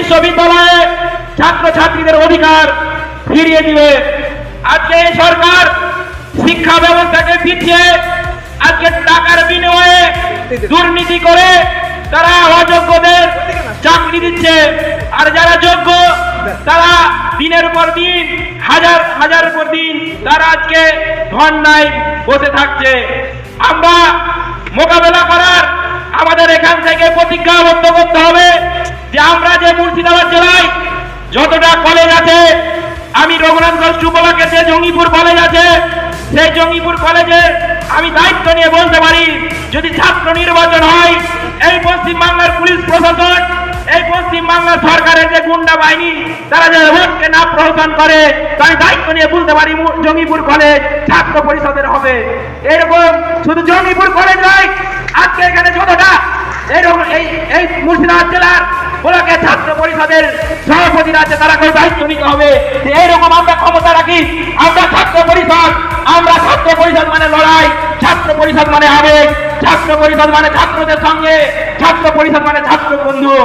বিশ্ববিদ্যালয়ে ছাত্রছাত্রীদের অধিকার ফিরিয়ে দিবে। আজকে এই সরকার শিক্ষা ব্যবস্থাকে পিছিয়ে আজকে টাকার বিনিময়ে দুর্নীতি করে তারা অযোগ্যদের চাকরি দিচ্ছে, আর যারা যোগ্য তারা দিনের পর দিন হাজার পর দিন তারা আজকে ধর্নায় বসে থাকছে। আমরা মোকাবেলা করার আমাদের এখান থেকে প্রতিজ্ঞাবদ্ধ করতে হবে যে আমরা যে মুর্শিদাবাদ জেলায় যতটা কলেজ আছে, আমি রঘুনাথগঞ্জ যুবলাকে যে জঙ্গিপুর কলেজ আছে, সেই জঙ্গিপুর কলেজে আমি দায়িত্ব নিয়ে বলতে পারি, যদি ছাত্র নির্বাচন হয়, এই পশ্চিমবাংলার পুলিশ প্রশাসন, এই পশ্চিমবাংলার সরকারের যে গুন্ডা বাহিনী তারা যে ভোটকে না প্রহসন করে, তাই দায়িত্ব নিয়ে বলতে পারি জঙ্গিপুর কলেজ ছাত্র পরিষদের হবে। এরকম শুধু জঙ্গিপুর কলেজ নয়, আজকে এখানে যতটা এইরকম এই মুর্শিদাবাদ জেলার ব্লকে ছাত্র পরিষদের সভাপতিরা আছে, তারা কেউ দায়িত্ব নিতে হবে যে এইরকম আমরা ক্ষমতা রাখি, আমরা ছাত্র পরিষদ, আমরা ছাত্র পরিষদ মানে লড়াই, ছাত্র পরিষদ মানে আবেগ, ছাত্র পরিষদ মানে ছাত্রদের সঙ্গে, ছাত্র পরিষদ মানে ছাত্র বন্ধু।